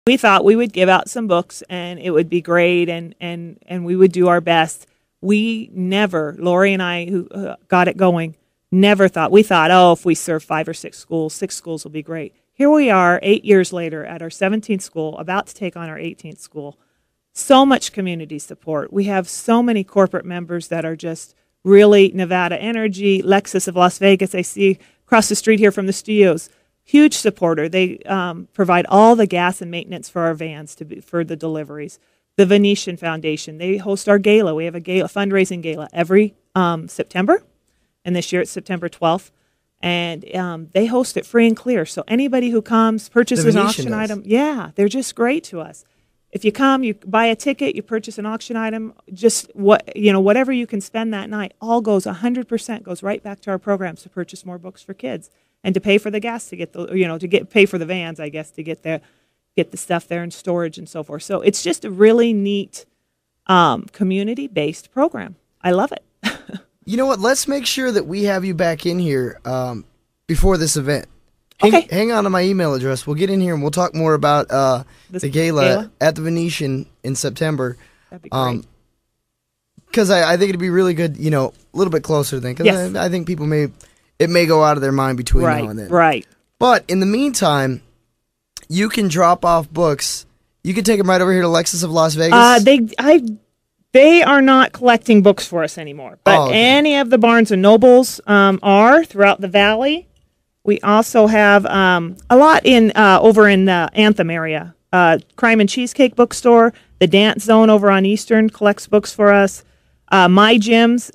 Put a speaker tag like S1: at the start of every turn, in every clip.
S1: We thought we would give out some books and it would be great, and we would do our best. We never, Lori and I, who got it going, never thought. We thought, oh, if we serve 5 or 6 schools, 6 schools will be great. Here we are 8 years later at our 17th school, about to take on our 18th school. So much community support. We have so many corporate members that are just really Nevada Energy, Lexus of Las Vegas, I see across the street here from the studios. Huge supporter. They provide all the gas and maintenance for our vans for the deliveries. The Venetian Foundation, they host our gala. We have a fundraising gala every September, and this year it's September 12th. And they host it free and clear. So anybody who comes, purchases an auction item, yeah, they're just great to us. If you come, you buy a ticket, you purchase an auction item, just whatever you can spend that night, all goes 100% goes right back to our programs to purchase more books for kids. And to pay for the gas to get pay for the vans, I guess, to get the stuff there in storage and so forth. So it's just a really neat community-based program. I love it.
S2: You know what? Let's make sure that we have you back in here before this event. Hang on to my email address. We'll get in here and we'll talk more about the gala at the Venetian in September.
S1: That'd be great.
S2: Because I think it'd be really good, a little bit closer then. Because I think people it may go out of their mind between now and then.
S1: Right.
S2: But in the meantime, you can drop off books. You can take them right over here to Lexus of Las Vegas.
S1: They are not collecting books for us anymore. But any of the Barnes and Nobles are throughout the valley. We also have a lot over in the Anthem area. Crime and Cheesecake Bookstore, the Dance Zone over on Eastern collects books for us. My Gyms,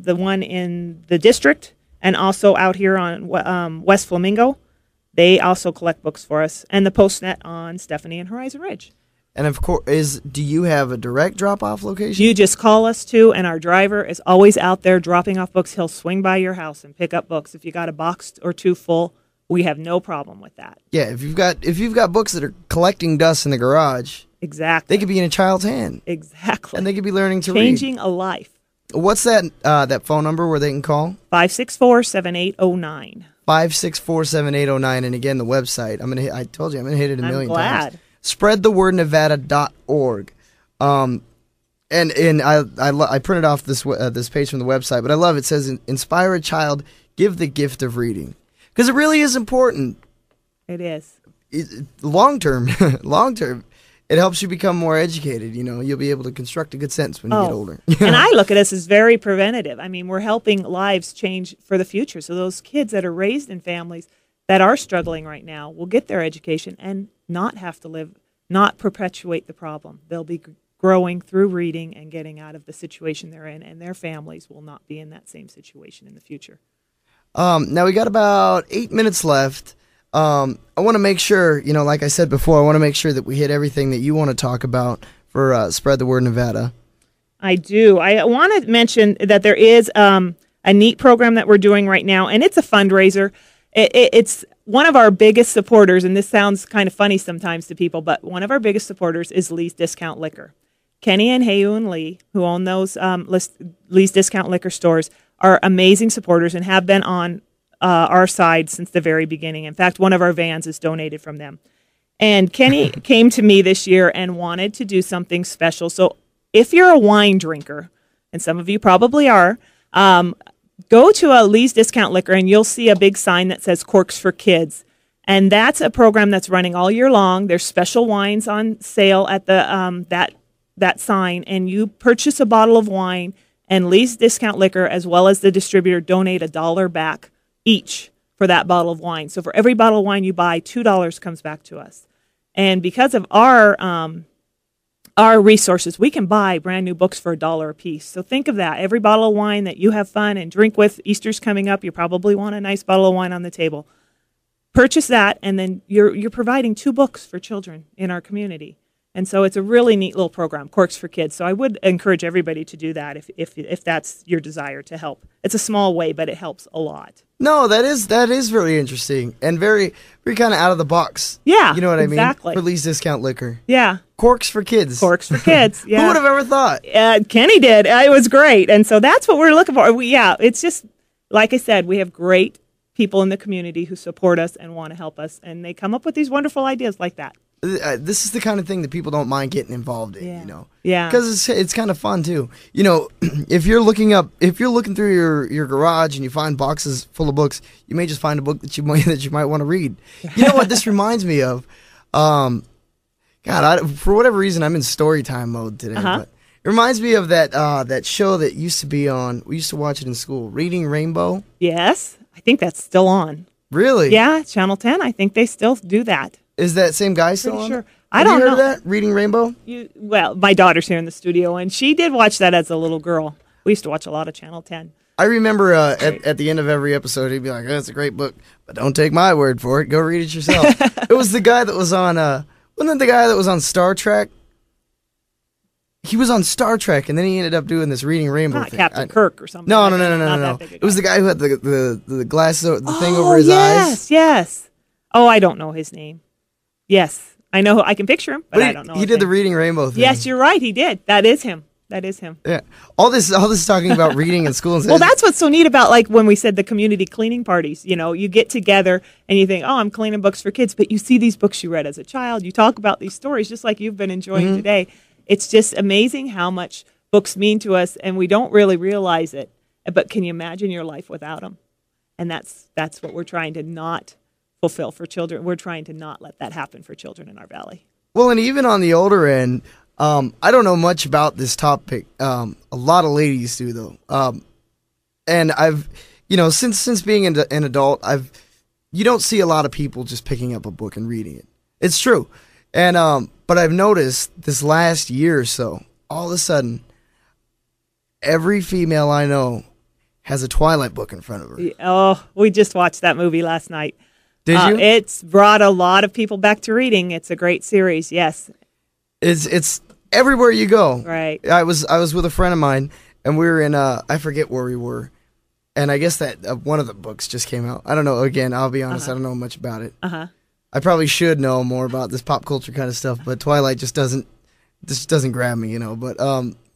S1: the one in the district, and also out here on West Flamingo, they also collect books for us. And the Postnet on Stephanie and Horizon Ridge.
S2: And of course, do you have a direct drop-off location?
S1: You just call us too, and our driver is always out there dropping off books. He'll swing by your house and pick up books. If you got a box or two full, we have no problem with that.
S2: Yeah, if you've got books that are collecting dust in the garage,
S1: exactly,
S2: they could be in a child's hand.
S1: Exactly,
S2: and they could be learning to
S1: changing a life.
S2: What's that phone number where they can call?
S1: 564-7809.
S2: 564-7809, and again the website. I told you I'm gonna hit it a million times. Spreadthewordnevada.org. And I printed off this page from the website, but I love it. It says, inspire a child, give the gift of reading. Because it really is important.
S1: It is.
S2: Long term, it helps you become more educated. You'll be able to construct a good sentence when you get older.
S1: And I look at us as very preventative. I mean, we're helping lives change for the future. So those kids that are raised in families that are struggling right now will get their education and not have to not perpetuate the problem. They'll be growing through reading and getting out of the situation they're in, and their families will not be in that same situation in the future.
S2: Now we got about 8 minutes left. I want to make sure, like I said before, I want to make sure that we hit everything that you want to talk about for Spread the Word Nevada.
S1: I do. I want to mention that there is a neat program that we're doing right now, and it's a fundraiser. It's one of our biggest supporters, and this sounds kind of funny sometimes to people, but one of our biggest supporters is Lee's Discount Liquor. Kenny and Heyu and Lee, who own those Lee's Discount Liquor stores, are amazing supporters and have been on our side since the very beginning. In fact, one of our vans is donated from them. And Kenny came to me this year and wanted to do something special. So if you're a wine drinker, and some of you probably are, go to a Lee's Discount Liquor and you'll see a big sign that says Corks for Kids. And that's a program that's running all year long. There's special wines on sale at the that sign, and you purchase a bottle of wine, and Lee's Discount Liquor, as well as the distributor, donate $1 back each for that bottle of wine. So for every bottle of wine you buy, $2 comes back to us. And because of our resources, we can buy brand new books for $1 a piece. So think of that. Every bottle of wine that you have fun and drink with, Easter's coming up, you probably want a nice bottle of wine on the table. Purchase that, and then you're providing 2 books for children in our community. And so it's a really neat little program, Corks for Kids. So I would encourage everybody to do that if that's your desire to help. It's a small way, but it helps a lot.
S2: No, that is really interesting and very kind of out of the box.
S1: Yeah,
S2: you know what
S1: exactly.
S2: I mean? For Lee's Discount Liquor.
S1: Yeah.
S2: Corks for Kids.
S1: Corks for Kids, yeah.
S2: Who would have ever thought?
S1: Kenny did. It was great. And so that's what we're looking for. It's just, like I said, we have great people in the community who support us and want to help us, and they come up with these wonderful ideas like that.
S2: This is the kind of thing that people don't mind getting involved in, you know.
S1: Yeah.
S2: Because it's kind of fun too. You know, if you're looking through your garage and you find boxes full of books, you may just find a book that you might want to read. You know what this reminds me of? For whatever reason, I'm in story time mode today. But it reminds me of that show that used to be on. We used to watch it in school, Reading Rainbow.
S1: Yes, I think that's still on.
S2: Really?
S1: Yeah, Channel 10. I think they still do that.
S2: Is that same guy still
S1: Pretty
S2: on?
S1: Sure.
S2: I don't know. Have you heard of that? Reading Rainbow?
S1: Well, my daughter's here in the studio, and she did watch that as a little girl. We used to watch a lot of Channel 10.
S2: I remember at the end of every episode, he'd be like, "That's a great book, but don't take my word for it. Go read it yourself." It was the guy that was on, wasn't it the guy that was on Star Trek? He was on Star Trek, and then he ended up doing this Reading Rainbow
S1: Not
S2: thing.
S1: Captain Kirk or something.
S2: No. It was the guy who had the glasses, the thing over his eyes.
S1: Yes. Oh, I don't know his name. Yes. I know. I can picture him, but I don't know.
S2: He did the Reading Rainbow thing.
S1: Yes, you're right. He did. That is him.
S2: Yeah. All this talking about reading in school.
S1: Well, that's what's so neat about, like, when we said the community cleaning parties. You know, you get together and you think, oh, I'm cleaning books for kids. But you see these books you read as a child. You talk about these stories just like you've been enjoying today. It's just amazing how much books mean to us, and we don't really realize it. But can you imagine your life without them? And that's what we're trying to not fulfill for children. We're trying to not let that happen for children in our valley.
S2: Well, and even on the older end, I don't know much about this topic. A lot of ladies do, though. And I've, since being an adult, you don't see a lot of people just picking up a book and reading it. It's true. And, but I've noticed this last year or so, all of a sudden, every female I know has a Twilight book in front of her.
S1: Oh, we just watched that movie last night.
S2: Did you?
S1: It's brought a lot of people back to reading. It's a great series. Yes.
S2: It's everywhere you go.
S1: Right.
S2: I was with a friend of mine, and we were in I forget where we were, and I guess that one of the books just came out. I don't know. Again, I'll be honest, I don't know much about it. I probably should know more about this pop culture kind of stuff, but Twilight just doesn't grab me, But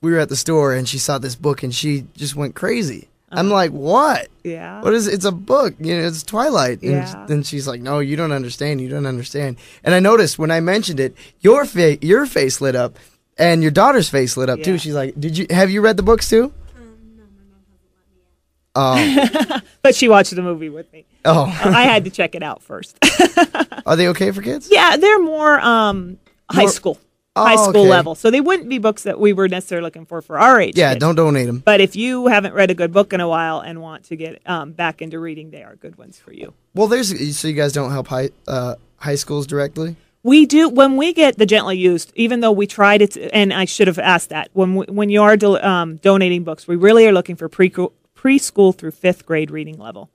S2: we were at the store, and she saw this book, and she just went crazy. I'm like, what?
S1: Yeah.
S2: What is it? It's a book. It's Twilight. And
S1: Yeah.
S2: then she's like, no, you don't understand. You don't understand. And I noticed when I mentioned it, your face lit up, and your daughter's face lit up too. She's like, have you read the books too?
S3: No, my mom hasn't let me yet.
S2: Oh.
S1: But she watched the movie with me.
S2: Oh.
S1: I had to check it out first.
S2: Are they okay for kids?
S1: Yeah, they're more high school. High school level. So they wouldn't be books that we were necessarily looking for our age.
S2: Yeah,
S1: kids.
S2: don't donate them.
S1: But if you haven't read a good book in a while and want to get back into reading, they are good ones for you.
S2: Well, so you guys don't help high schools directly?
S1: We do when we get the gently used. Even though we tried it, and I should have asked that when you are donating books, we really are looking for preschool through 5th grade reading level.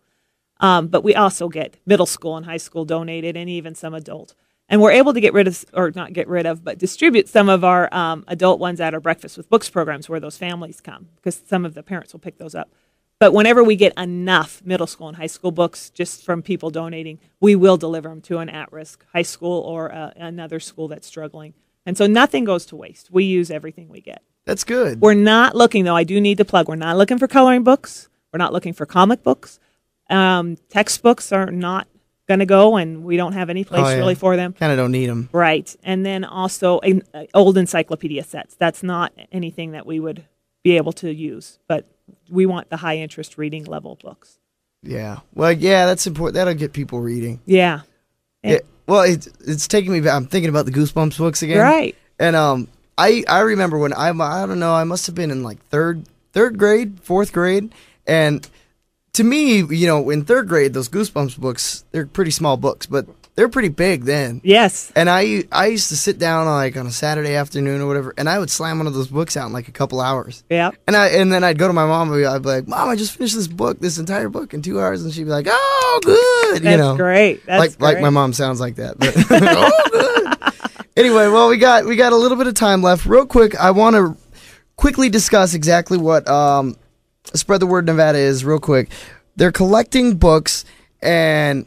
S1: But we also get middle school and high school donated, and even some adult. And we're able to but distribute some of our adult ones at our Breakfast with Books programs where those families come, because some of the parents will pick those up. But whenever we get enough middle school and high school books just from people donating, we will deliver them to an at-risk high school or another school that's struggling. And so nothing goes to waste. We use everything we get.
S2: That's good.
S1: We're not looking, though, I do need to plug, we're not looking for coloring books. We're not looking for comic books. Textbooks are not going to go, and we don't have any place really for them.
S2: Kind of don't need them.
S1: Right. And then also old encyclopedia sets. That's not anything that we would be able to use, but we want the high interest reading level books.
S2: Yeah. Well, yeah, that's important. That'll get people reading.
S1: Yeah.
S2: Well, it's taking me back. I'm thinking about the Goosebumps books again.
S1: Right.
S2: And I remember when I don't know, I must have been in like third grade, 4th grade, and to me, in 3rd grade, those Goosebumps books, they're pretty small books, but they're pretty big then.
S1: Yes.
S2: And I used to sit down on a Saturday afternoon or whatever, and I would slam one of those books out in like a couple hours.
S1: Yeah.
S2: And then I'd go to my mom and I'd be like, Mom, I just finished this entire book in 2 hours, and she'd be like, oh, good.
S1: That's great. That's great.
S2: Like my mom sounds like that. But oh, good. Anyway, well, we got a little bit of time left. Real quick, I want to quickly discuss exactly what Spread the Word Nevada is real quick. They're collecting books and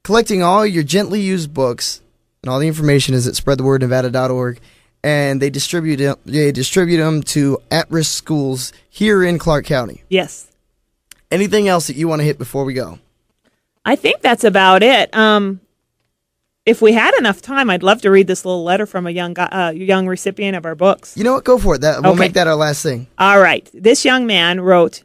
S2: collecting all your gently used books, and all the information is at spreadthewordnevada.org, and they distribute them to at-risk schools here in Clark County.
S1: Yes.
S2: Anything else that you want to hit before we go?
S1: I think that's about it. if we had enough time, I'd love to read this little letter from a young recipient of our books.
S2: You know what? Go for it. We'll make that our last thing.
S1: All right. This young man wrote,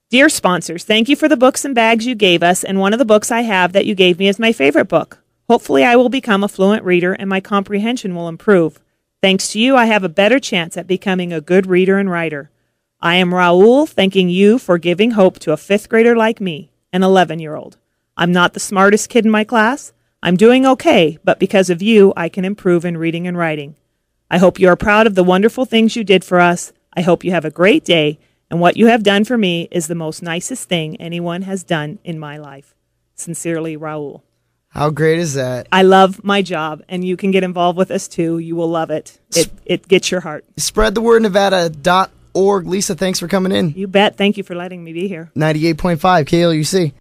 S1: "Dear sponsors, thank you for the books and bags you gave us, and one of the books I have that you gave me is my favorite book. Hopefully I will become a fluent reader and my comprehension will improve. Thanks to you, I have a better chance at becoming a good reader and writer. I am Raul, thanking you for giving hope to a 5th grader like me, an 11-year-old. I'm not the smartest kid in my class. I'm doing okay, but because of you, I can improve in reading and writing. I hope you are proud of the wonderful things you did for us. I hope you have a great day, and what you have done for me is the most nicest thing anyone has done in my life. Sincerely, Raul."
S2: How great is that?
S1: I love my job, and you can get involved with us too. You will love it. It gets your heart.
S2: Spread the word, Nevada.org. Lisa, thanks for coming in.
S1: You bet. Thank you for letting me be here.
S2: 98.5 KLUC.